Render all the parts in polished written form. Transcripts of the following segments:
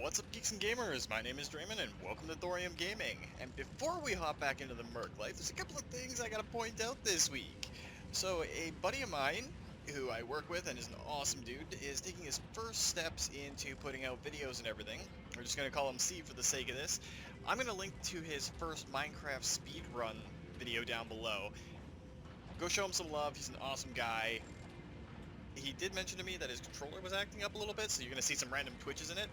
What's up, geeks and gamers? My name is Drementfh, and welcome to Thorium Gaming. And before we hop back into the Merc life, there's a couple of things I gotta point out this week. So, a buddy of mine, who I work with and is an awesome dude, is taking his first steps into putting out videos and everything. We're just gonna call him C for the sake of this. I'm gonna link to his first Minecraft speedrun video down below. Go show him some love, he's an awesome guy. He did mention to me that his controller was acting up a little bit, so you're going to see some random twitches in it.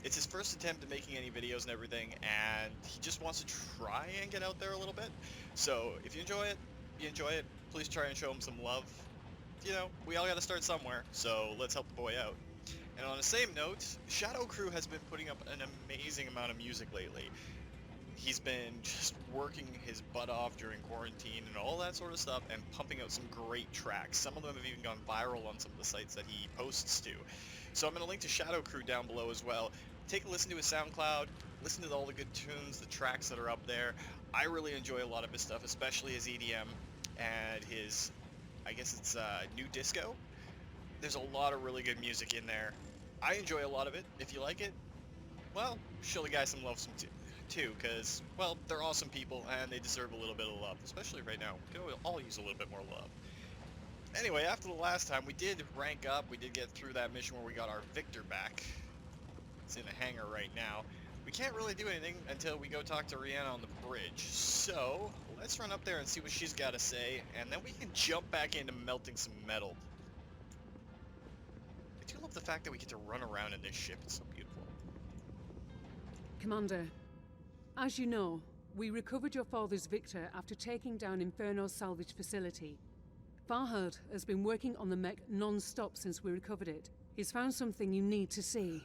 It's his first attempt at making any videos and everything, and he just wants to try and get out there a little bit. So, if you enjoy it, please try and show him some love. You know, we all got to start somewhere, so let's help the boy out. And on the same note, Shadow Crew has been putting up an amazing amount of music lately. He's been just working his butt off during quarantine and all that sort of stuff and pumping out some great tracks. Some of them have even gone viral on some of the sites that he posts to. So I'm going to link to Shadow Crew down below as well. Take a listen to his SoundCloud, listen to all the good tunes, the tracks that are up there. I really enjoy a lot of his stuff, especially his EDM and his, I guess it's new disco. There's a lot of really good music in there. I enjoy a lot of it. If you like it, well, show the guy some love too, because, well, they're awesome people, and they deserve a little bit of love, especially right now. We could all use a little bit more love. Anyway, after the last time, we did rank up. We did get through that mission where we got our Victor back. It's in the hangar right now. We can't really do anything until we go talk to Ryanna on the bridge. So, let's run up there and see what she's got to say, and then we can jump back into melting some metal. I do love the fact that we get to run around in this ship. It's so beautiful. Commander, as you know, we recovered your father's Victor after taking down Inferno's salvage facility. Farhad has been working on the mech non-stop since we recovered it. He's found something you need to see.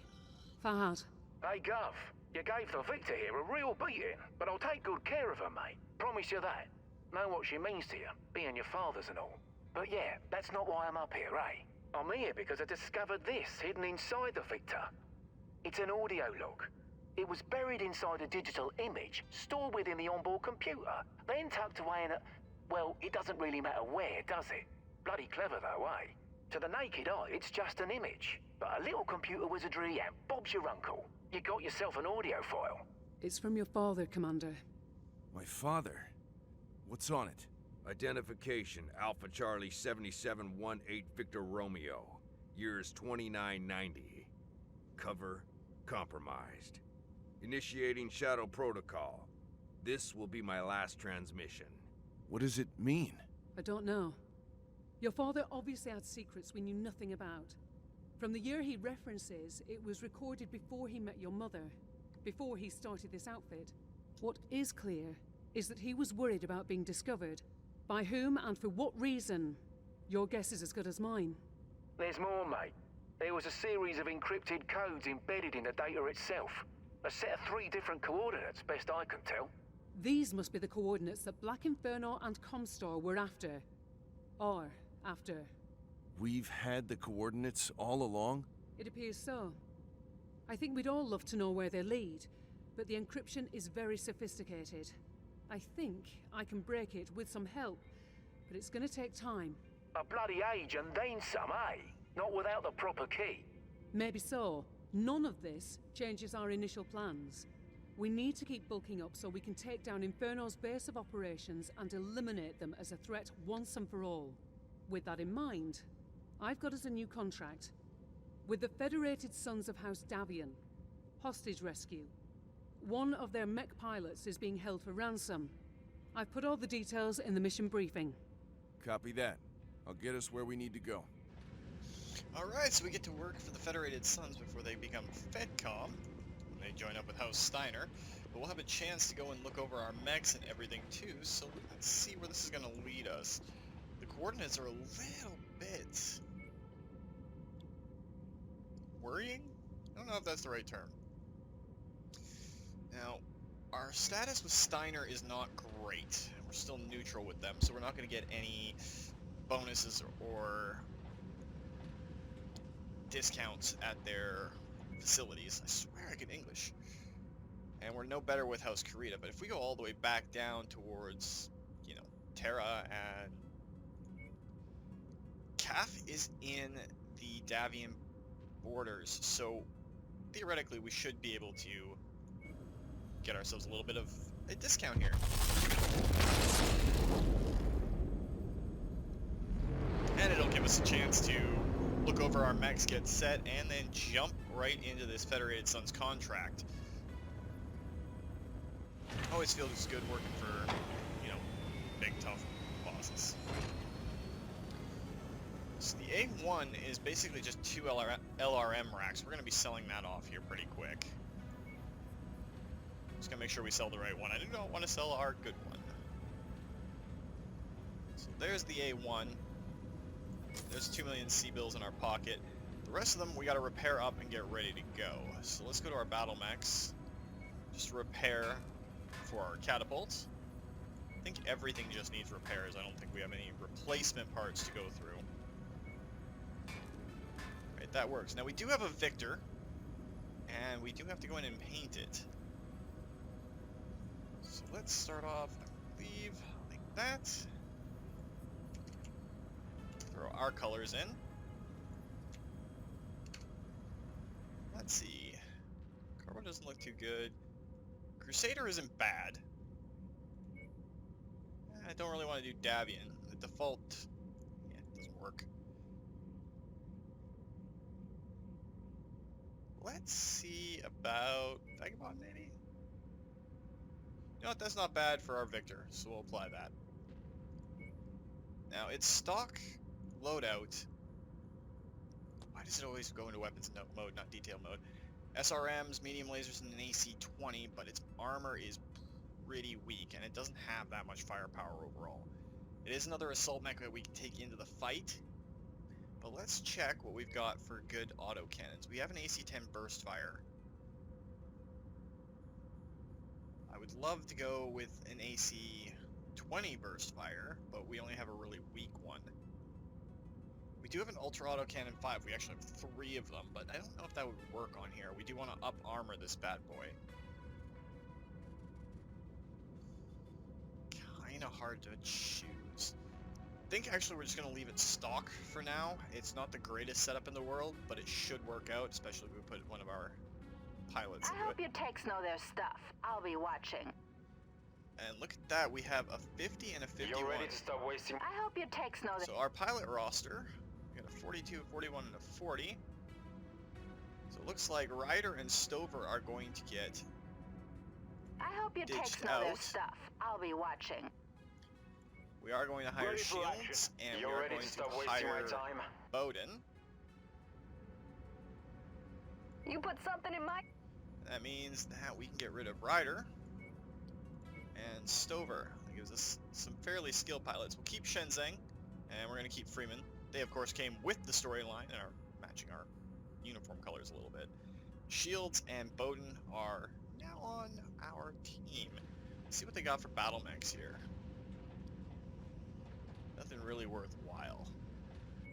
Farhad. Hey, Gov. You gave the Victor here a real beating, but I'll take good care of her, mate. Promise you that. Know what she means to you, being your father's and all. But yeah, that's not why I'm up here, eh? I'm here because I discovered this hidden inside the Victor. It's an audio log. It was buried inside a digital image, stored within the onboard computer, then tucked away in a... Well, it doesn't really matter where, does it? Bloody clever though, eh? To the naked eye, it's just an image. But a little computer wizardry and Bob's your uncle. You got yourself an audio file. It's from your father, Commander. My father? What's on it? Identification, Alpha Charlie 7718 Victor Romeo. Years 2990. Cover, compromised. Initiating Shadow Protocol. This will be my last transmission. What does it mean? I don't know. Your father obviously had secrets we knew nothing about. From the year he references, it was recorded before he met your mother, before he started this outfit. What is clear is that he was worried about being discovered. By whom and for what reason? Your guess is as good as mine. There's more, mate. There was a series of encrypted codes embedded in the data itself. A set of 3 different coordinates, best I can tell. These must be the coordinates that Black Inferno and ComStar were after. Or after. We've had the coordinates all along? It appears so. I think we'd all love to know where they lead, but the encryption is very sophisticated. I think I can break it with some help, but it's gonna take time. A bloody age and then some, eh? Not without the proper key. Maybe so. None of this changes our initial plans. We need to keep bulking up so we can take down Inferno's base of operations and eliminate them as a threat once and for all. With that in mind, I've got us a new contract. With the Federated Sons of House Davian. Hostage rescue. One of their mech pilots is being held for ransom. I've put all the details in the mission briefing. Copy that. I'll get us where we need to go. Alright, so we get to work for the Federated Sons before they become FedCom. They join up with House Steiner, but we'll have a chance to go and look over our mechs and everything too, so let's see where this is going to lead us. The coordinates are a little bit... worrying? I don't know if that's the right term. Now, our status with Steiner is not great. We're still neutral with them, so we're not going to get any bonuses or discounts at their facilities. I swear I can English. And we're no better with House Karita, but if we go all the way back down towards, you know, Terra and... Calf is in the Davian borders, so theoretically we should be able to get ourselves a little bit of a discount here. And it'll give us a chance to look over our mechs, get set, and then jump right into this Federated Suns contract. Always feels good working for, you know, big tough bosses. So the A1 is basically just 2 LRM racks. We're going to be selling that off here pretty quick. Just going to make sure we sell the right one. I do not want to sell our good one. So there's the A1. There's 2 million C-bills in our pocket. The rest of them we got to repair up and get ready to go. So let's go to our battle mechs. Just repair for our catapults. I think everything just needs repairs. I don't think we have any replacement parts to go through. Right, that works. Now we do have a Victor, and we do have to go in and paint it. So let's start off, I believe, like that. Throw our colors in. Let's see. Carbo doesn't look too good. Crusader isn't bad. I don't really want to do Davian. The default, yeah, it doesn't work. Let's see about Vagabond, maybe? You know what, that's not bad for our Victor, so we'll apply that. Now, it's stock loadout. Why does it always go into weapons mode, not detail mode? SRMs, medium lasers, and an AC-20, but its armor is pretty weak, and it doesn't have that much firepower overall. It is another assault mech that we can take into the fight, but let's check what we've got for good autocannons. We have an AC-10 burst fire. I would love to go with an AC-20 burst fire, but we only have a really weak one. We do have an Ultra Autocannon 5. We actually have 3 of them, but I don't know if that would work on here. We do want to up armor this bad boy. Kinda hard to choose. I think actually we're just going to leave it stock for now. It's not the greatest setup in the world, but it should work out, especially if we put one of our pilots into it. I hope your techs know their stuff. I'll be watching. And look at that, we have a 50 and a 51. You ready to stop wasting? I hope your techs know So our pilot roster, we got a 42, a 41, and a 40. So it looks like Ryder and Stover are going to get I hope your techs ditched know their out. stuff. I'll be watching. We are going to hire Ready for Shields, action. and You we are ready going to to stop wasting my hire time? Bowden. You put something in my... That means that we can get rid of Ryder and Stover. That gives us some fairly skilled pilots. We'll keep Shenzeng, and we're going to keep Freeman. They, of course, came with the storyline and are matching our uniform colors a little bit. Shields and Bowden are now on our team. Let's see what they got for battle mechs here. Nothing really worthwhile.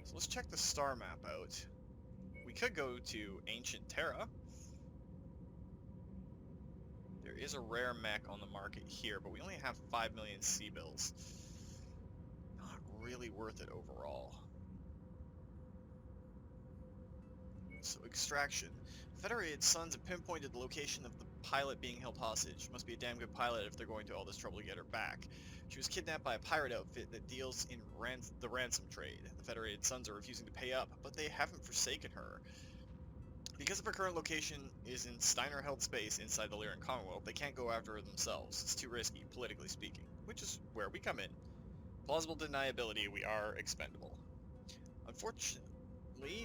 So let's check the star map out. We could go to Ancient Terra. There is a rare mech on the market here, but we only have 5 million C-bills. Not really worth it overall. So Extraction. Federated Suns have pinpointed the location of the pilot being held hostage. Must be a damn good pilot if they're going to all this trouble to get her back. She was kidnapped by a pirate outfit that deals in the ransom trade. The Federated Suns are refusing to pay up, but they haven't forsaken her. Because of her current location is in Steiner-held space inside the Lyran Commonwealth, they can't go after her themselves. It's too risky, politically speaking, which is where we come in. Plausible deniability, we are expendable. Unfortunately,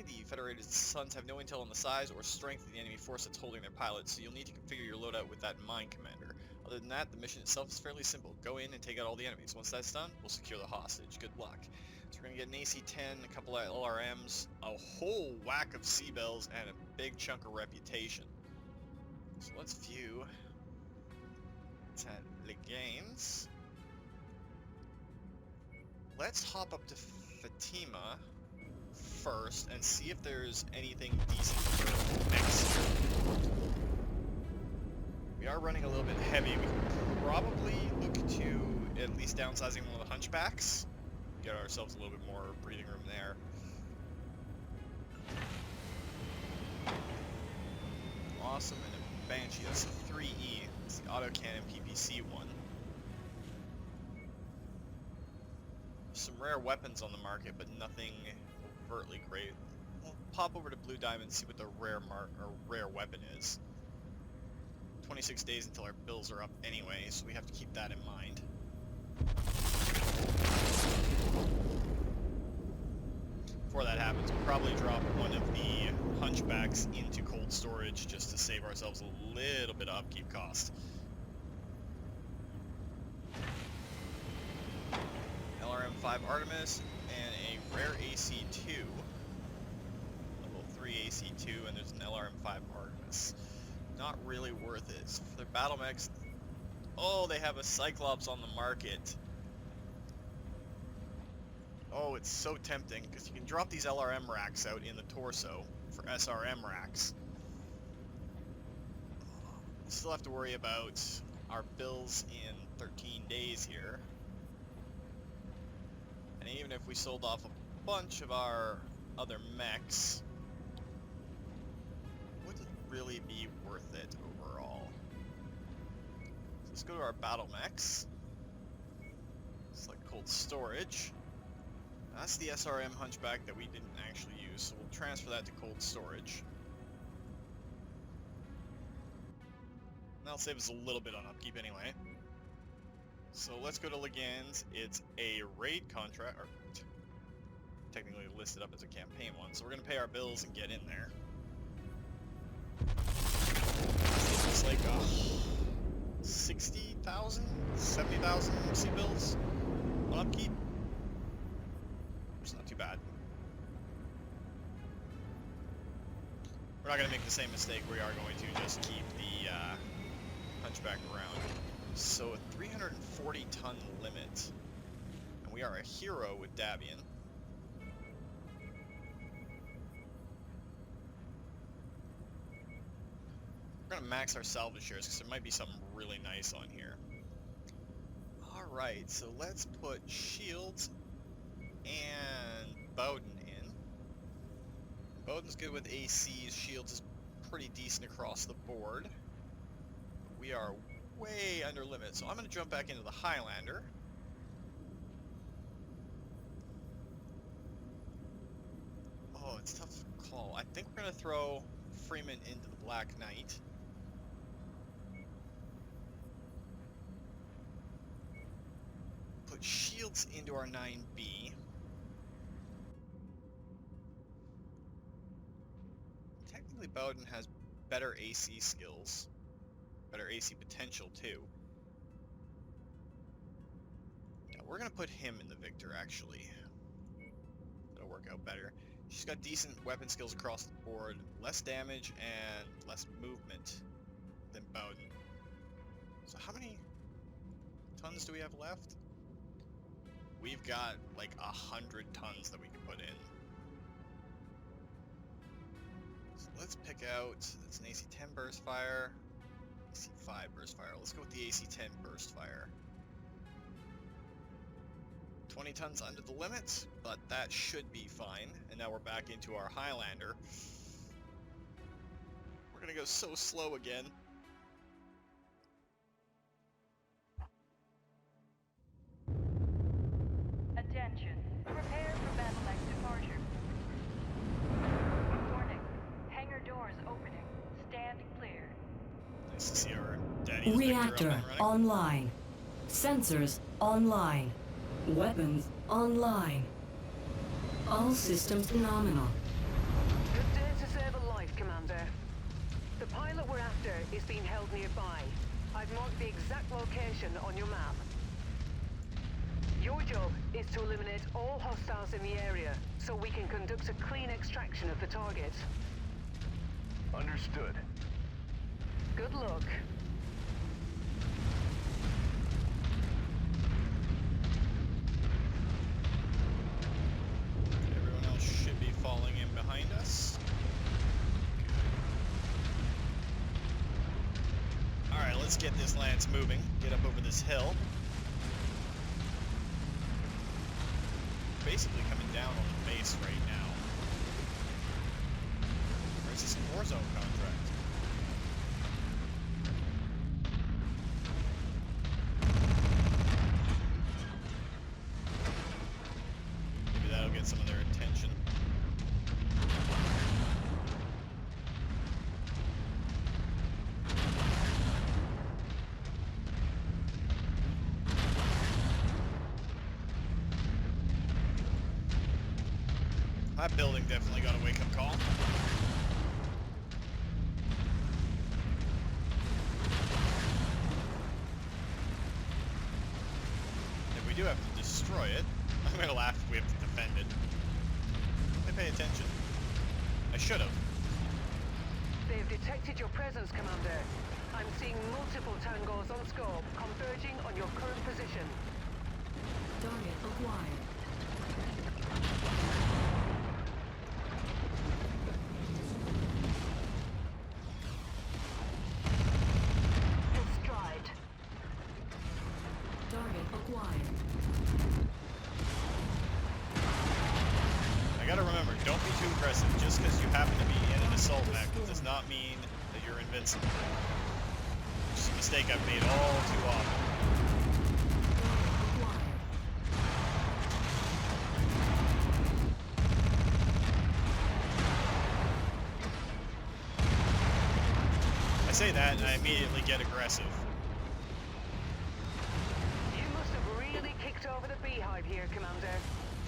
the Federated Suns have no intel on the size or strength of the enemy force that's holding their pilots, so you'll need to configure your loadout with that in mind, Commander. Other than that, the mission itself is fairly simple. Go in and take out all the enemies. Once that's done, we'll secure the hostage. Good luck. So we're going to get an AC-10, a couple of LRMs, a whole whack of C-bills, and a big chunk of reputation. So let's view the games. Let's hop up to Fatima first and see if there's anything decent for next year. We are running a little bit heavy. We can probably look to at least downsizing one of the hunchbacks. Get ourselves a little bit more breathing room there. awesome, and a Banshee. That's the 3E. It's the autocannon PPC one. Some rare weapons on the market, but nothing overtly great. We'll pop over to Blue Diamond and see what the rare weapon is. 26 days until our bills are up anyway, so we have to keep that in mind. Before that happens, we'll probably drop one of the hunchbacks into cold storage just to save ourselves a little bit of upkeep cost. LRM-5 Artemis and a rare AC-2. Level 3 AC-2, and there's an LRM-5 Artemis. Not really worth it. For their battle mechs, oh, they have a Cyclops on the market. Oh, it's so tempting, because you can drop these LRM racks out in the torso for SRM racks. We still have to worry about our bills in 13 days here. And even if we sold off a bunch of our other mechs, would it really be worth it overall? So let's go to our battle mechs. Select cold storage. That's the SRM Hunchback that we didn't actually use, so we'll transfer that to cold storage. That'll save us a little bit on upkeep anyway. So let's go to Legans. It's a raid contract, or technically listed up as a campaign one, so we're going to pay our bills and get in there. It's like 60,000, 70,000 MC bills on upkeep. It's not too bad. We're not going to make the same mistake. We are going to just keep the Hunchback around. So a 340 ton limit. And we are a hero with Davian. We're going to max our salvage shares because there might be something really nice on here. Alright, so let's put shields and Bowden in. Bowden's good with ACs, shields is pretty decent across the board. We are way under limit, so I'm going to jump back into the Highlander. Oh, it's tough to call. I think we're going to throw Freeman into the Black Knight. Put shields into our 9B. Technically, Bowden has better AC skills. Better AC potential, too. Yeah, we're going to put him in the Victor, actually. That'll work out better. She's got decent weapon skills across the board. Less damage and less movement than Bowden. So how many tons do we have left? We've got like 100 tons that we can put in. So let's pick out, that's an AC-10 burst fire. AC-5 burst fire. Let's go with the AC-10 burst fire. 20 tons under the limit, but that should be fine. And now we're back into our Highlander. We're gonna go so slow again. Attention. Prepare for battle mech departure. Warning. Hangar doors opening. Stand clear. Nice to see our daddy's Reactor Victor up and running. online. Sensors online. Weapons online. All systems nominal. Good day to save a life, Commander. The pilot we're after is being held nearby. I've marked the exact location on your map. Your job is to eliminate all hostiles in the area, so we can conduct a clean extraction of the target. Understood. Good luck. Everyone else should be falling in behind us. Alright, let's get this lance moving. Get up over this hill. Basically coming down on the base right now. Or is this a war zone contract? That building definitely got a wake-up call. If we do have to destroy it, I'm gonna laugh if we have to defend it. I pay attention. I should have. They've detected your presence, Commander. I'm seeing multiple tangos on scope, converging on your current position. Target acquired. Destroyed. Target acquired. I gotta remember, don't be too aggressive. Just because you happen to be in an assault mech does not mean that you're invincible. Which is a mistake I've made all too often. I say that and I immediately get aggressive. You must have really kicked over the beehive here, Commander.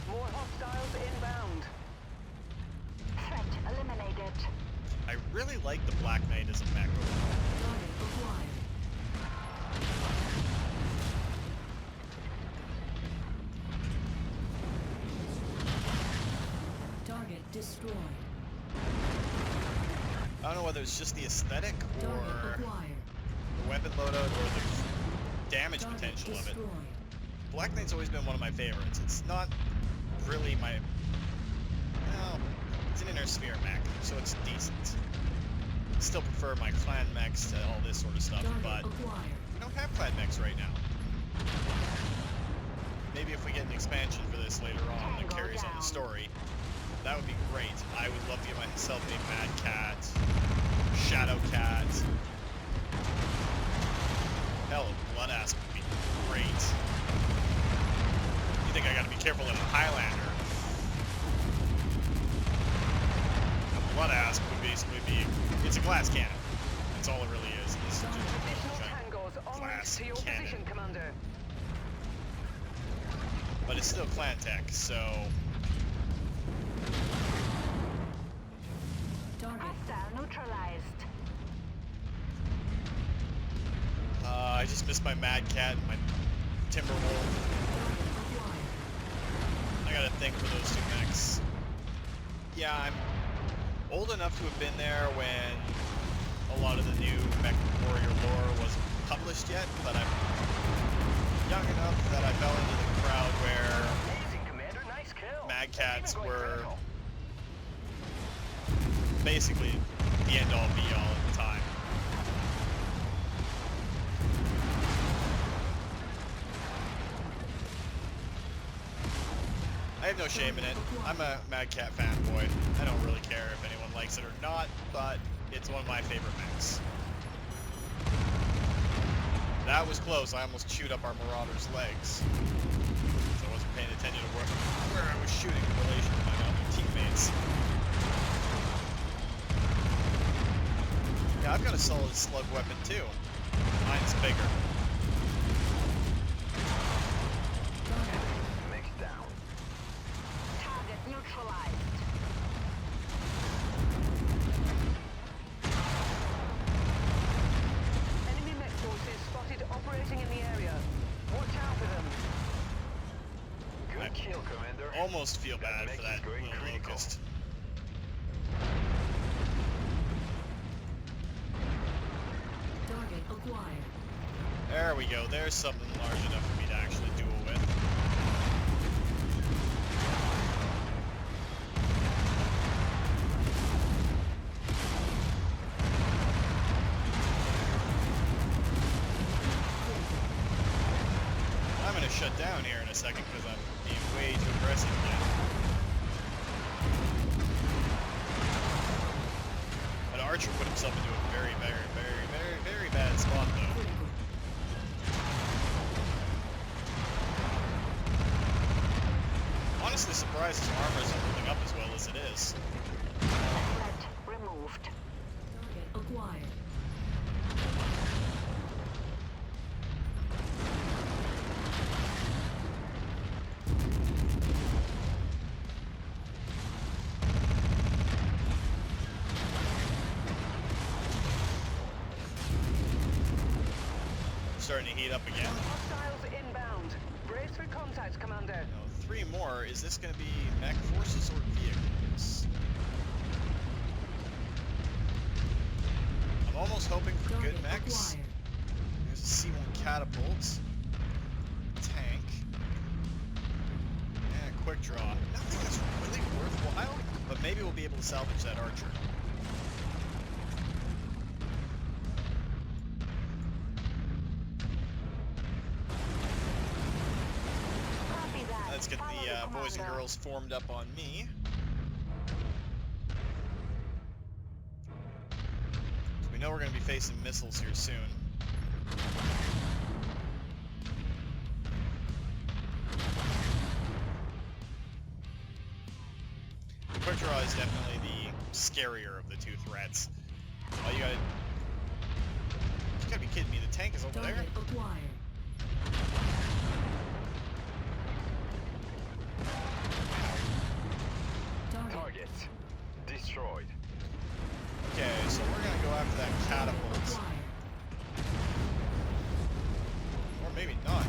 More hostiles inbound. Threat eliminated. I really like the Black Knight as a mech. Target acquired. Target destroyed. I don't know whether it's just the aesthetic or Target acquired. the weapon loadout or the damage Target potential of it. destroyed. Black Knight's always been one of my favorites. It's not really my... Well, it's an inner sphere mech, so it's decent. Still prefer my clan mechs to all this sort of stuff, Target but acquired. we don't have clan mechs right now. Maybe if we get an expansion for this later on that Tango carries on the down. story, that would be great. I would love to get myself a Mad Cat, Shadow Cat. Hell, a Blood Asp would be great. You think I gotta be careful in a Highlander? A Blood Asp would basically be... It's a glass cannon. That's all it really is. This is just Additional a tangos en route glass to your cannon. position, Commander. But it's still clan tech, so... Target. Hostile neutralized. I just missed my Mad Cat and my Timberwolf. I got a thing for those two mechs. Yeah, I'm old enough to have been there when a lot of the new Mech Warrior lore wasn't published yet, but I'm young enough that I fell into the crowd where Amazing, Commander. Nice kill. Mad Cats Even going were critical. basically the end-all be-all at the time. I have no shame in it. I'm a Mad Cat fanboy. I don't really care if anyone likes it or not, but it's one of my favorite mechs. That was close. I almost chewed up our Marauder's legs. So I wasn't paying attention to where I was shooting in relation to my other teammates. Yeah, I've got a solid slug weapon too. Mine's bigger. Mixed down. Target neutralized. Enemy mech forces spotted operating in the area. Watch out for them. Good I kill, Commander. Almost feel That bad mech for is that going little critical. locust. Target acquired. There we go. There's something large enough for me to actually duel with. I'm gonna shut down here in a second because I'm being way too aggressive again. An archer put himself into a very, very, very, very, very bad spot though. Critical. Honestly surprised his armor isn't holding up as well as it is. Threat removed. Target acquired. starting to heat up again. Hostiles inbound. Brace for contact, Commander. Now, 3 more. Is this going to be mech forces or vehicles? I'm almost hoping for good Target mechs. acquired. There's a C1 catapult. Tank. And a quick draw. Nothing that's really worthwhile, but maybe we'll be able to salvage that archer. Copy that. Let's get Follow the boys and commander. girls formed up on me. We know we're going to be facing missiles here soon. Quick draw is definitely the scarier of the 2 threats. Oh, you gotta be kidding me, the tank is over there? Target acquired. Target destroyed. Okay, so we're gonna go after that catapult. Acquired. Or maybe not.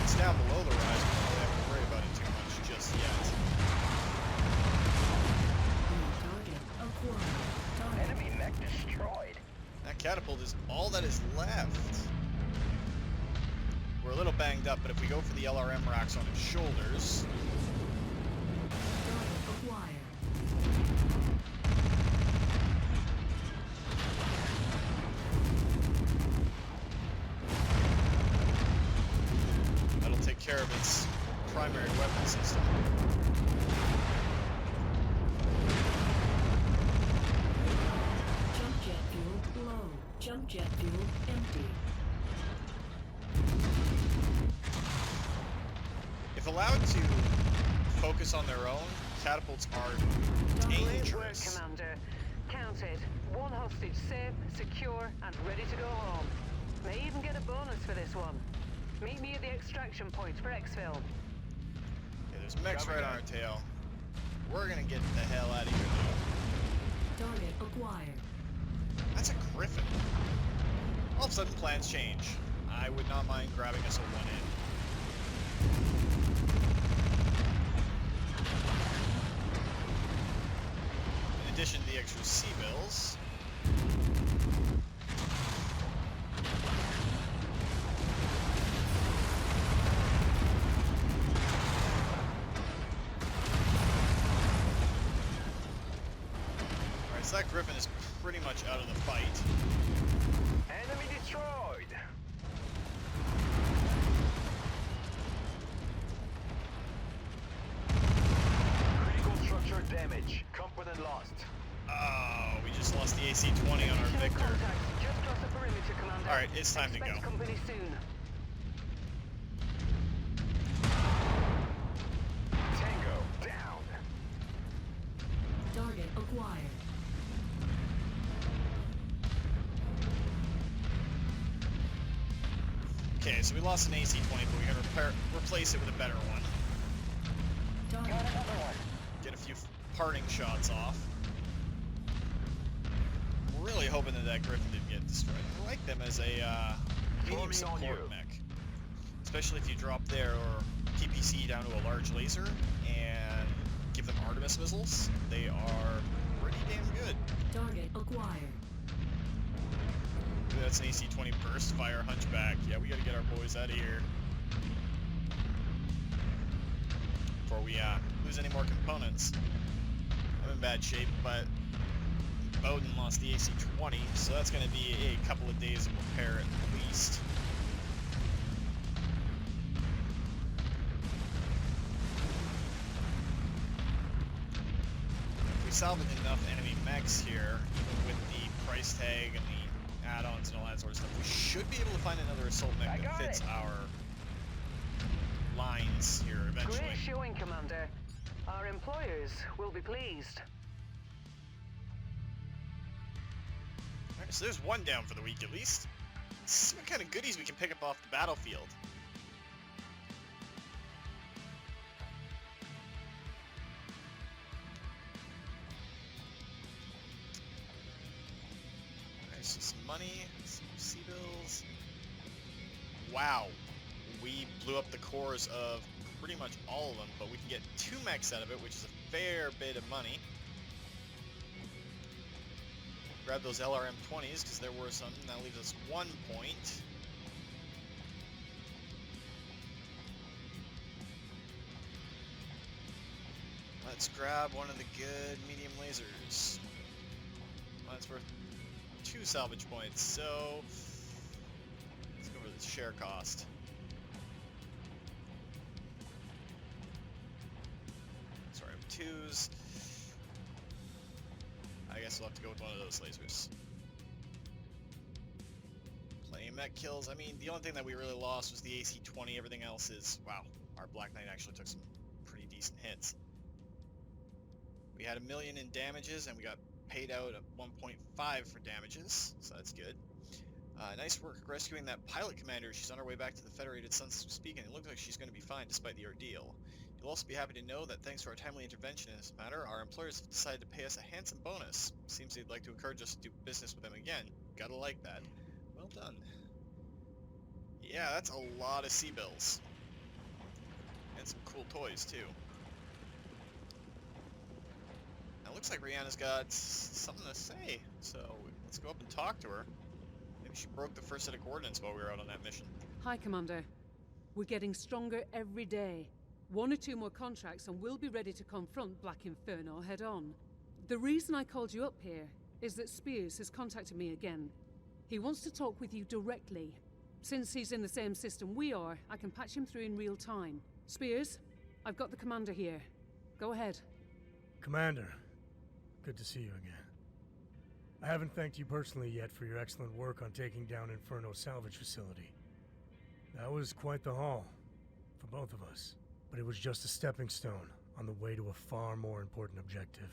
It's down below the rise, we don't really have to worry about it too much just yet. Target acquired. Target. Enemy mech destroyed. That catapult is all that is left. We're a little banged up, but if we go for the LRM racks on its shoulders, Target acquired. that'll take care of its primary weapon system. Jump jet fuel low. Jump jet fuel empty. If allowed to focus on their own, catapults are Great work, dangerous. Commander. Counted. 1 hostage safe, secure, and ready to go home. May even get a bonus for this one. Meet me at the extraction point for exfil. Yeah, there's mechs right on our tail. We're gonna get the hell out of here though. Target acquired. That's a griffin. All of a sudden plans change. I would not mind grabbing us a 1 in. In addition to the extra C-bills. Alright, so that griffin is pretty much out of the fight. Enemy destroyed. Critical structure damage. Component lost. Oh, we just lost the AC-20 on our Additional Victor. contact just across the perimeter, Commander. Alright, it's time to Expect go. company soon. Tango down. Target acquired. Okay, so we lost an AC-20, but we can replace it with a better one. Target. Get a few parting shots off. I'm really hoping that Griffin didn't get destroyed. I like them as a medium Forming on support you. mech. Especially if you drop their TPC down to a large laser and give them Artemis missiles. They are pretty damn good. Target acquired. Ooh, that's an AC-20 burst fire hunchback. Yeah, we gotta get our boys out of here before we lose any more components. I'm in bad shape, but Bowden lost the AC-20, so that's gonna be a couple of days of repair at least. If we salvage enough enemy mechs here, even with the price tag and the add-ons and all that sort of stuff, we should be able to find another assault mech that fits our lines here eventually. Great showing, Commander. Our employers will be pleased. Alright, so there's one down for the week at least. Let's see what kind of goodies we can pick up off the battlefield. Alright, so some money, some C-bills. wow. We blew up the cores of pretty much all of them, but we can get 2 mechs out of it, which is a fair bit of money. Grab those LRM-20s, because there were some. That leaves us 1 point. Let's grab one of the good medium lasers. That's worth 2 salvage points, so let's go over the share cost. Sorry, 2s. I guess we'll have to go with one of those lasers. Plenty of mech kills. I mean, the only thing that we really lost was the AC-20. Everything else is, wow, our Black Knight actually took some pretty decent hits. We had $1 million in damages, and we got paid out at 1.5 for damages, so that's good. Nice work rescuing that pilot commander. She's on her way back to the Federated Suns speaking. It looks like she's going to be fine despite the ordeal. You'll also be happy to know that thanks to our timely intervention in this matter, our employers have decided to pay us a handsome bonus. Seems they'd like to encourage us to do business with them again. Gotta like that. Well done. Yeah, that's a lot of C-bills. And some cool toys, too. Now, looks like Ryanna's got something to say, so let's go up and talk to her. Maybe she broke the first set of coordinates while we were out on that mission. Hi, Commander. We're getting stronger every day. 1 or 2 more contracts and we'll be ready to confront Black Inferno head-on. The reason I called you up here is that Spears has contacted me again. He wants to talk with you directly. Since he's in the same system we are, I can patch him through in real time. Spears, I've got the Commander here. Go ahead. Commander, good to see you again. I haven't thanked you personally yet for your excellent work on taking down Inferno's salvage facility. That was quite the haul, for both of us. But it was just a stepping stone on the way to a far more important objective,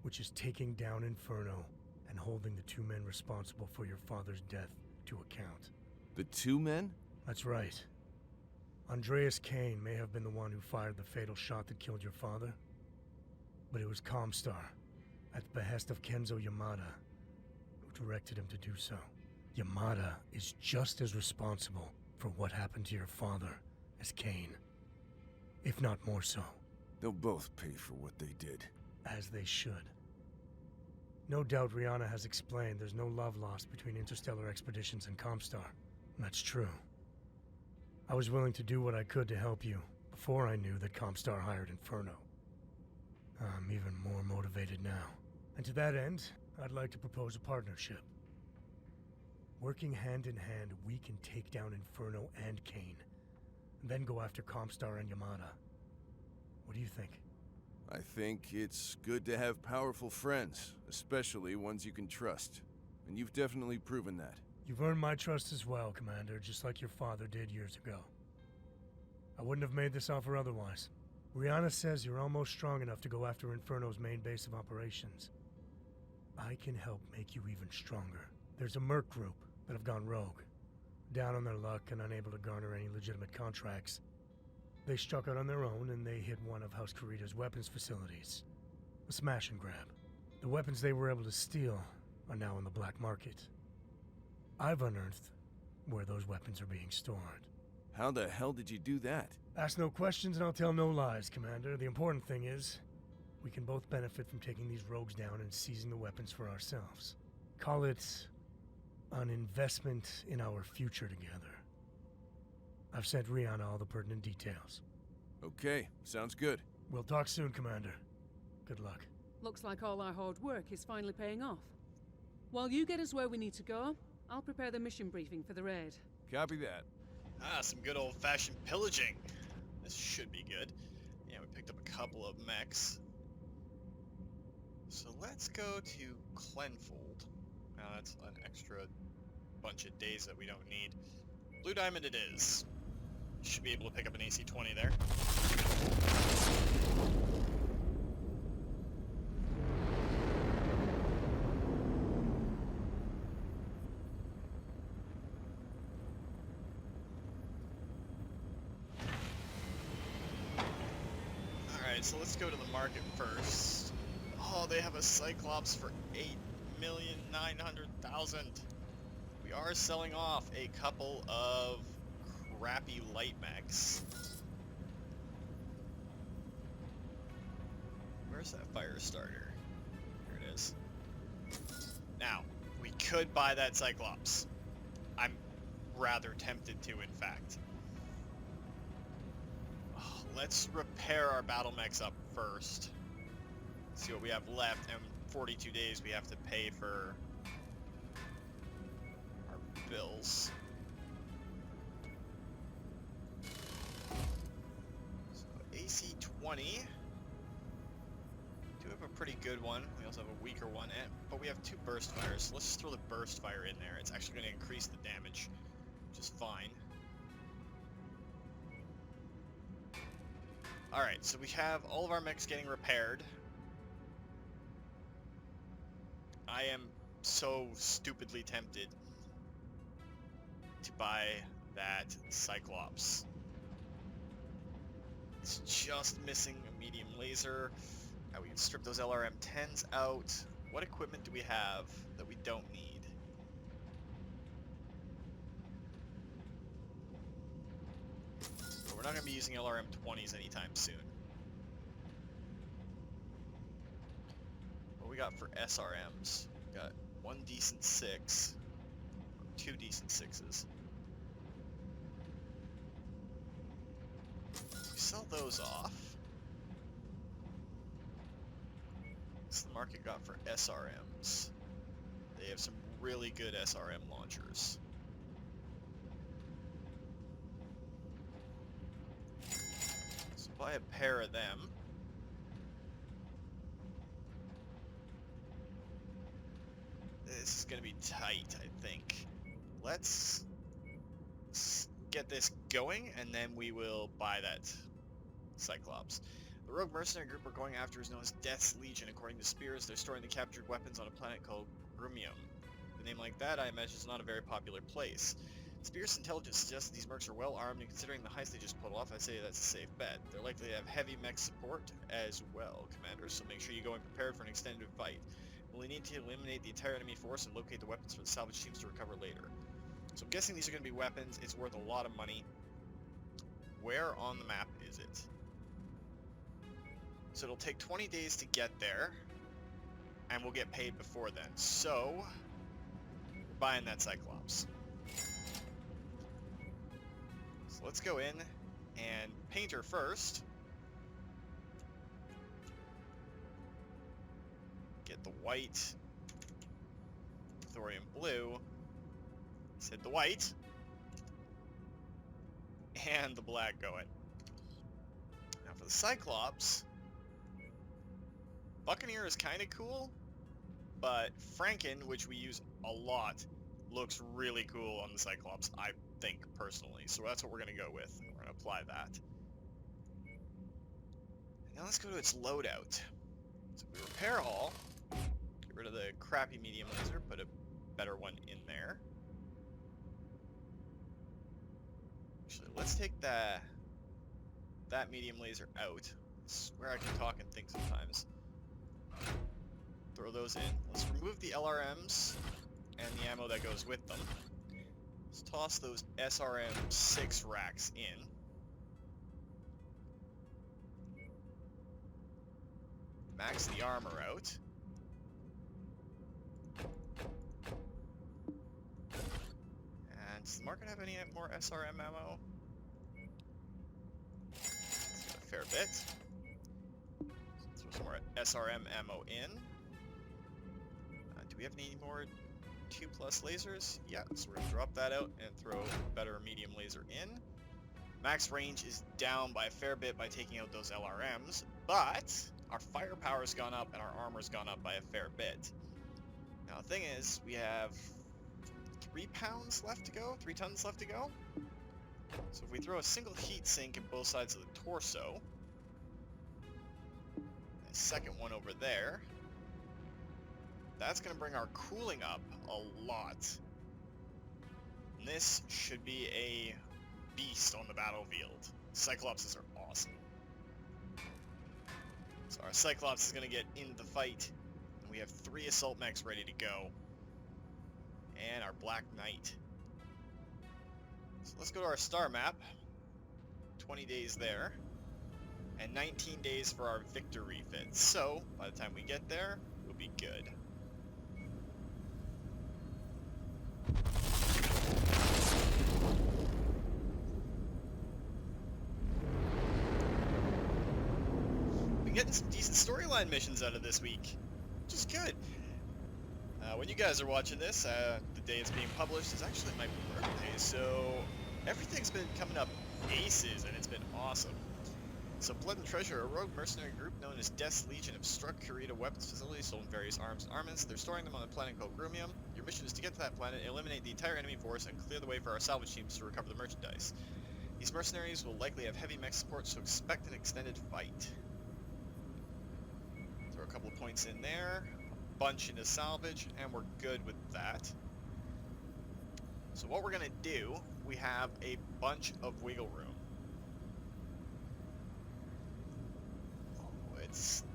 which is taking down Inferno and holding the 2 men responsible for your father's death to account. The 2 men? That's right. Andreas Kane may have been the one who fired the fatal shot that killed your father, but it was ComStar, at the behest of Kenzo Yamada, who directed him to do so. Yamada is just as responsible for what happened to your father as Kane. If not more so. They'll both pay for what they did. As they should. No doubt Ryanna has explained there's no love lost between interstellar expeditions and ComStar. That's true. I was willing to do what I could to help you before I knew that ComStar hired Inferno. I'm even more motivated now. And to that end, I'd like to propose a partnership. Working hand in hand, we can take down Inferno and Kane. Then go after ComStar and Yamada. What do you think? I think it's good to have powerful friends, especially ones you can trust. And you've definitely proven that. You've earned my trust as well, Commander, just like your father did years ago. I wouldn't have made this offer otherwise. Ryanna says you're almost strong enough to go after Inferno's main base of operations. I can help make you even stronger. There's a Merc group that have gone rogue. Down on their luck and unable to garner any legitimate contracts. They struck out on their own and they hit one of House Kurita's weapons facilities. A smash and grab. The weapons they were able to steal are now on the black market. I've unearthed where those weapons are being stored. How the hell did you do that? Ask no questions and I'll tell no lies, Commander. The important thing is, we can both benefit from taking these rogues down and seizing the weapons for ourselves. Call it an investment in our future together. I've sent Ryanna all the pertinent details. Okay, sounds good. We'll talk soon, Commander. Good luck. Looks like all our hard work is finally paying off. While you get us where we need to go, I'll prepare the mission briefing for the raid. Copy that. Ah, some good old-fashioned pillaging. This should be good. Yeah, we picked up a couple of mechs. So let's go to Clenfold. Now that's an extra bunch of days that we don't need. Blue Diamond it is. Should be able to pick up an AC-20 there. Alright, so let's go to the market first. Oh, they have a Cyclops for 8,900,000. We are selling off a couple of crappy light mechs. Where's that fire starter? Here it is. Now, we could buy that Cyclops. I'm rather tempted to, in fact. Oh, let's repair our battle mechs up first. See what we have left, and 42 days we have to pay for our bills. So AC-20. Do have a pretty good one. We also have a weaker one, but we have 2 burst fires. So let's just throw the burst fire in there. It's actually going to increase the damage, which is fine. Alright, so we have all of our mechs getting repaired. I am so stupidly tempted to buy that Cyclops. It's just missing a medium laser. We can strip those LRM-10s out. What equipment do we have that we don't need? We're not going to be using LRM-20s anytime soon. What we got for SRMs? We got 1 decent 6, 2 decent 6s. We sell those off. What's the market got for SRMs? They have some really good SRM launchers. So buy a pair of them. This is going to be tight, I think. Let's get this going, and then we will buy that Cyclops. The rogue mercenary group we're going after is known as Death's Legion. According to Spears, they're storing the captured weapons on a planet called Grumium. With a name like that, I imagine, is not a very popular place. Spears' intelligence suggests that these mercs are well armed, and considering the heist they just pulled off, I'd say that's a safe bet. They're likely to have heavy mech support as well, Commander, so make sure you go in prepared for an extended fight. We'll need to eliminate the entire enemy force and locate the weapons for the salvage teams to recover later. So I'm guessing these are going to be weapons. It's worth a lot of money. Where on the map is it? So it'll take 20 days to get there, and we'll get paid before then. So, we're buying that Cyclops. So let's go in and paint her first. Get the white, thorium blue, said the white, and the black going. Now for the Cyclops, Buccaneer is kind of cool, but Franken, which we use a lot, looks really cool on the Cyclops, I think, personally. So that's what we're going to go with. We're going to apply that. Now let's go to its loadout. So we repair all, get rid of the crappy medium laser, put a better one in there. Actually, let's take that medium laser out. It's where I can talk and think sometimes. Throw those in. Let's remove the LRMs and the ammo that goes with them. Let's toss those SRM-6 racks in. Max the armor out. And does the market have any more SRM ammo? It's got a fair bit. Let's throw some more SRM ammo in. Do we have any more 2+ lasers? Yeah, so we're going to drop that out and throw a better medium laser in. Max range is down by a fair bit by taking out those LRMs, but our firepower's gone up and our armor's gone up by a fair bit. Now the thing is, we have 3 pounds left to go, 3 tons left to go. So if we throw a single heat sink in both sides of the torso, a second one over there, that's going to bring our cooling up a lot. And this should be a beast on the battlefield. Cyclopses are awesome. So our Cyclops is going to get into the fight, and we have 3 assault mechs ready to go. and our Black Knight. So let's go to our star map. 20 days there. And 19 days for our Victor refits. So, by the time we get there, we'll be good. Been getting some decent storyline missions out of this week, which is good. When you guys are watching this, the day it's being published is actually my birthday, so everything's been coming up aces, and it's been awesome. So Blood and Treasure, a rogue mercenary group known as Death's Legion, have struck Kurita weapons facilities, stolen various arms and armaments. They're storing them on a planet called Grumium. Your mission is to get to that planet, eliminate the entire enemy force, and clear the way for our salvage teams to recover the merchandise. These mercenaries will likely have heavy mech support, so expect an extended fight. Throw a couple of points in there, a bunch into salvage, and we're good with that. So what we're gonna do, we have a bunch of wiggle room.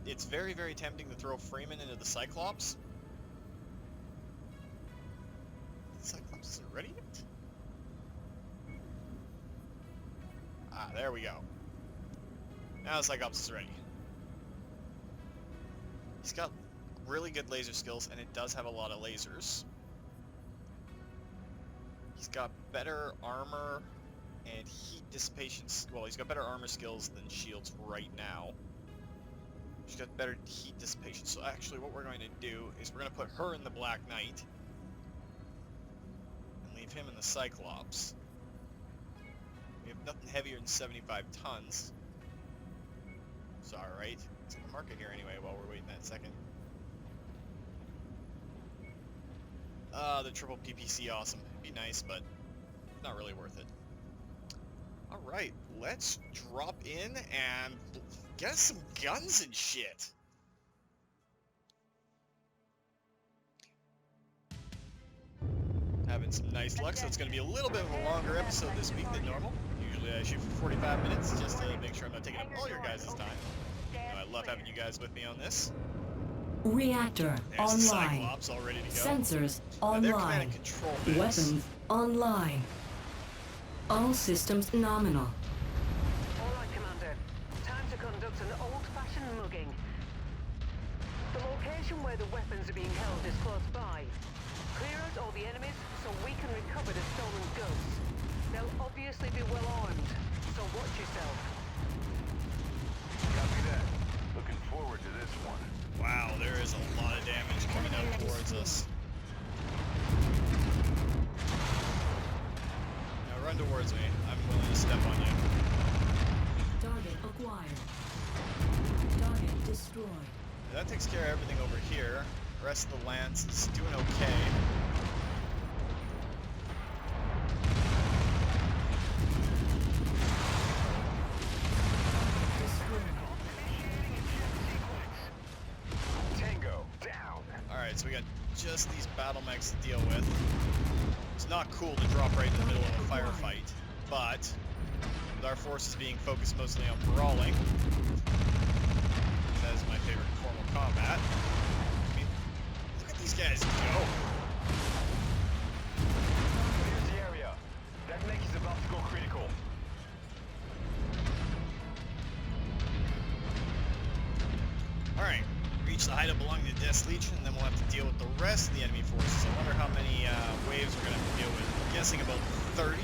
It's very, very tempting to throw Freeman into the Cyclops. The Cyclops isn't ready yet? Ah, there we go. Now the Cyclops is ready. He's got really good laser skills, and it does have a lot of lasers. He's got better armor and heat dissipation. Well, he's got better armor skills than shields right now. She's got better heat dissipation. So actually what we're going to do is we're going to put her in the Black Knight and leave him in the Cyclops. We have nothing heavier than 75 tons. It's alright. Let's get the market here anyway while we're waiting that second. The triple PPC awesome. It'd be nice, but not really worth it. Alright, let's drop in and get some guns and shit. Having some nice luck, so it's going to be a little bit of a longer episode this week than normal. Usually I shoot for 45 minutes just to make sure I'm not taking up all your guys' time. You know, I love having you guys with me on this. Reactor There's the online. Cyclops all ready to go. Sensors Now, they're command online. and control base. Weapons online. All systems nominal. All right, Commander. Time to conduct an old-fashioned mugging. The location where the weapons are being held is close by. Clear out all the enemies so we can recover the stolen goods. They'll obviously be well armed, so watch yourself. Copy that. Looking forward to this one. Wow, there is a lot of damage coming out towards us. Now run towards me. I'm willing to step on you. Target acquired. Target destroyed. That takes care of everything over here. The rest of the lands is doing okay. Tango, down. Alright, so we got just these battle mechs to deal with. It's not cool to drop right in the middle of a firefight, but with our forces being focused mostly on brawling, that is my favorite form of combat. I mean, look at these guys go. Here's the area. That mech is about to go critical. Alright, reach the hideout belonging to Death's Legion, and then we'll have to deal with the rest of the enemy forces. I wonder how many waves we're going to have to deal with. I'm guessing about 30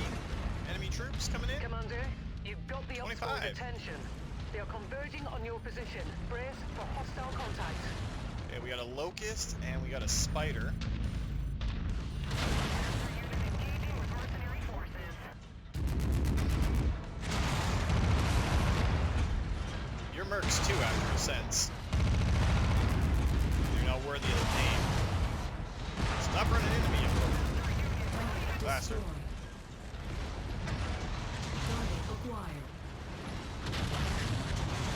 enemy troops coming in? Commander, you've got the 25. obstacle's attention. They are converging on your position. Brace for hostile contact. Okay, we got a Locust, and we got a Spider. You're Mercs too, after a sense. You're not worthy of the name. Stop running into me, you bastard. Target acquired.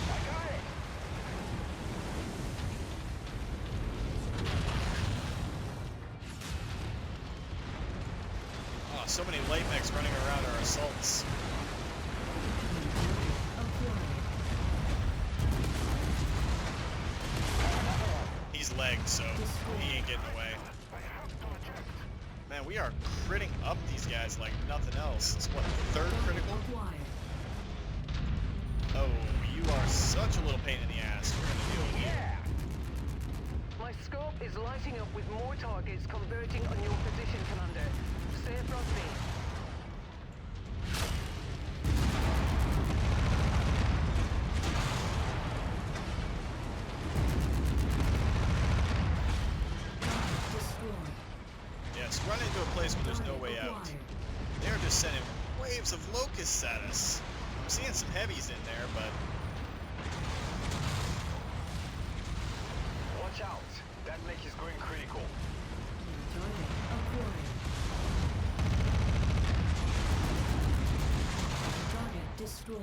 I got it. Oh, so many light mechs running around our assaults. He's legged, so he ain't getting away. Man, we are critting up these guys like nothing else. It's what, third critical? Oh, you are such a little pain in the ass. We're gonna deal with you. Yeah! My scope is lighting up with more targets converging on your position, Commander. Stay across me. Yes, run into a place where there's no way out. They're just sending waves of locusts at us. I'm seeing some heavies in there, but... Watch out. That mech is going critical. Target destroyed.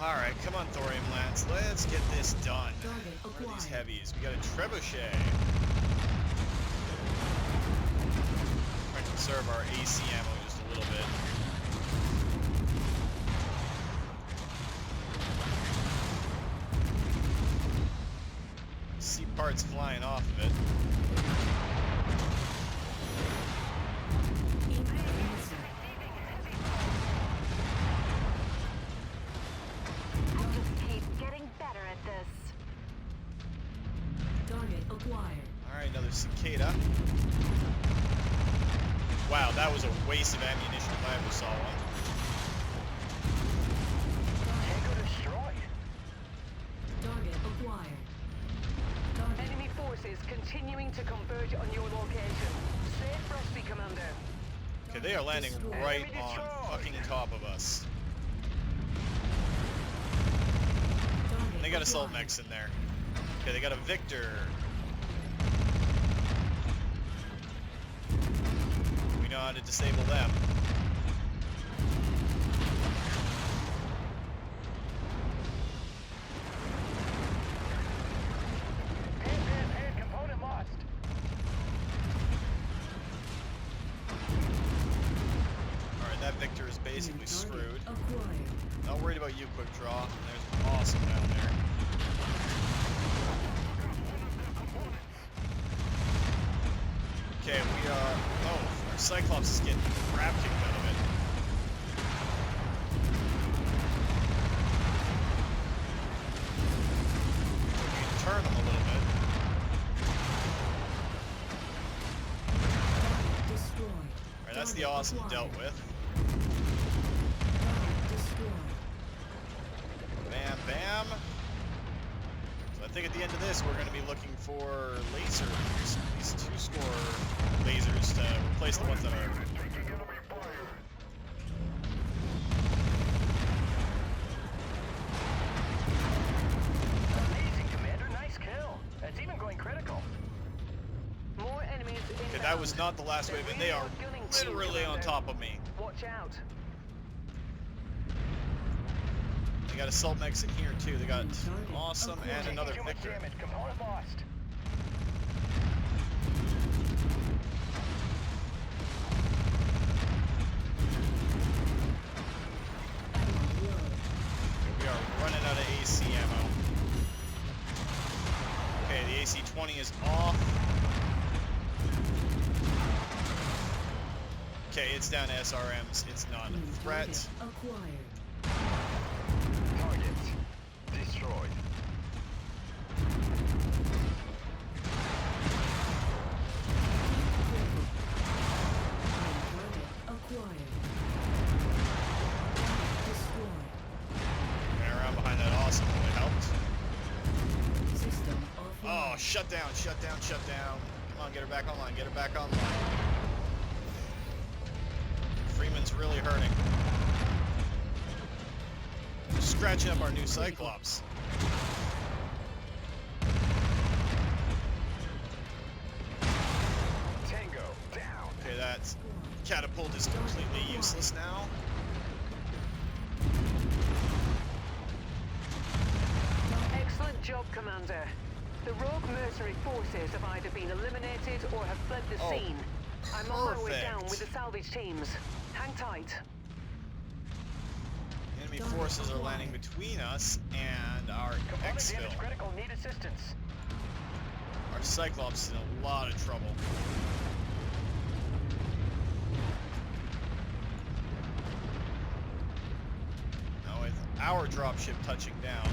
Alright, come on, Thorium Lance. Let's get this done. Target Where are these acquired. heavies? We got a trebuchet. Trying to conserve our AC ammo just a little bit. See parts flying off of it. I just keep getting better at this. Target acquired. Alright, another cicada. Wow, that was a waste of ammunition if I ever saw one. Tango destroyed. Target acquired. Target Enemy forces continuing to converge on your location. Stay frosty, Commander. Okay, they are landing right on fucking top of us. And they got assault mechs in there. Okay, they got a Victor. We know how to disable them. Head, component lost. Alright, that Victor is basically screwed. acquired. Not worried about you, Quick Draw. There's awesome down there. Okay, we are... Oh, our Cyclops is getting crap kicked out of it. We can turn them a little bit. Target destroyed. Alright, that's the awesome dealt with. Target destroyed. Bam, bam. So I think at the end of this, we're going to be looking for lasers. These 2-score lasers to replace the ones that are... Amazing, Commander. Nice kill. It's even going critical. More enemies inbound. Okay, that was not the last wave, and they are literally on top of me. Watch out. They got assault mechs in here too. They got awesome and another Too much Victor. damage. Component lost. We are running out of AC ammo. Okay, the AC-20 is off. Okay, it's down to SRMs. It's not a threat. Acquired. Target destroyed. Target acquired. Destroyed. Ran around behind that awesome really helped. System offline. Oh, shut down, shut down, shut down. Come on, get her back online, get her back online. Freeman's really hurting. Just scratching up our new Cyclops. Tango down. Okay, that catapult is completely useless now. Excellent job, Commander. The rogue mercenary forces have either been eliminated or have fled the Oh, scene. I'm on my way down perfect. with the salvage teams. Hang tight. Enemy forces are landing between us and our Component exfil. damage critical. Need assistance. Cyclops is in a lot of trouble. Now with our dropship touching down.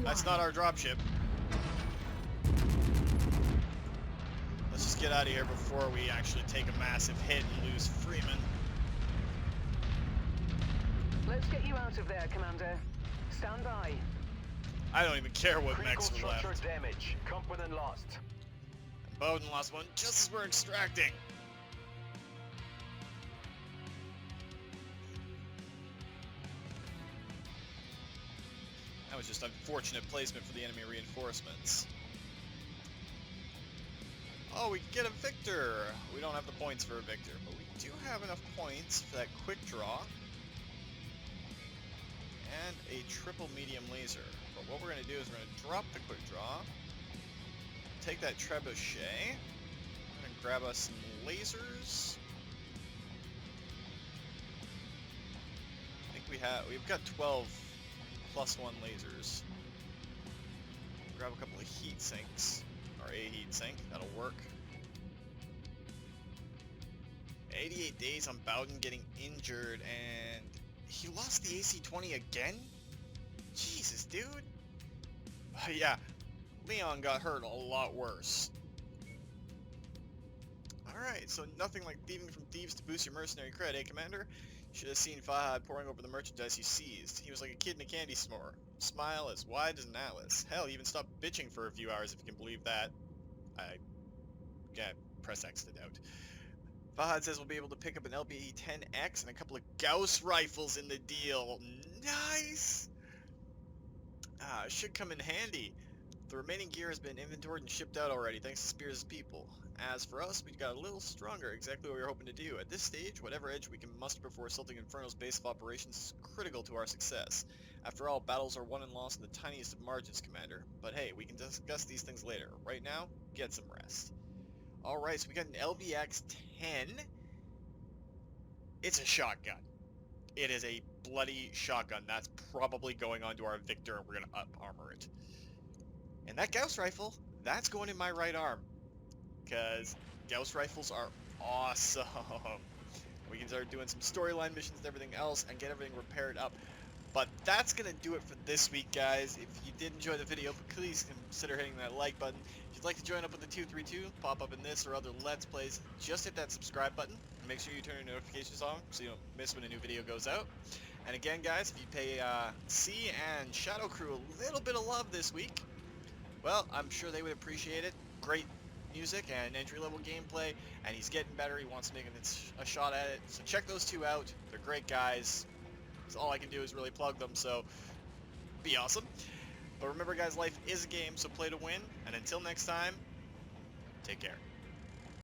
That's not our dropship. Let's just get out of here before we actually take a massive hit and lose Freeman. Let's get you out of there, Commander. Stand by. I don't even care what mechs are left. Damage. Component lost. And Bowden lost one just as we're extracting. That was just unfortunate placement for the enemy reinforcements. Oh, we get a Victor. We don't have the points for a Victor, but we do have enough points for that quick draw. And a triple medium laser. But what we're going to do is we're going to drop the quick draw. Take that trebuchet. We're going to grab us some lasers. I think we've got 12 +1 lasers. Grab a couple of heat sinks. Or a heat sink, that'll work. 88 days on Bowden getting injured, and he lost the AC-20 again? Jesus, dude. Yeah, Leon got hurt a lot worse. Alright, so nothing like thieving from thieves to boost your mercenary cred, eh, Commander? You should have seen Fahad pouring over the merchandise you seized. He was like a kid in a candy store. Smile as wide as an atlas. Hell, he even stopped bitching for a few hours, if you can believe that. Press X to doubt. Fahad says we'll be able to pick up an LBE-10X and a couple of Gauss rifles in the deal. Nice! Should come in handy. The remaining gear has been inventoried and shipped out already, thanks to Spears' people. As for us, we got a little stronger, exactly what we were hoping to do. At this stage, whatever edge we can muster before assaulting Inferno's base of operations is critical to our success. After all, battles are won and lost in the tiniest of margins, Commander. But hey, we can discuss these things later. Right now, get some rest. Alright, so we got an LBX-10. It's a shotgun. It is a bloody shotgun. That's probably going onto our Victor, and we're going to up-armor it. And that Gauss rifle, that's going in my right arm. Because Gauss rifles are awesome. We can start doing some storyline missions and everything else and get everything repaired up. But that's going to do it for this week, guys. If you did enjoy the video, please consider hitting that like button. If you'd like to join up with the 232, pop up in this or other Let's Plays, just hit that subscribe button. And make sure you turn your notifications on so you don't miss when a new video goes out. And again, guys, if you pay C and Shadow Crew a little bit of love this week, well, I'm sure they would appreciate it. Great music and entry-level gameplay, and he's getting better. He wants to make a shot at it. So check those two out. They're great guys. So all I can do is really plug them, so be awesome. But remember, guys, life is a game, so play to win. And until next time, take care.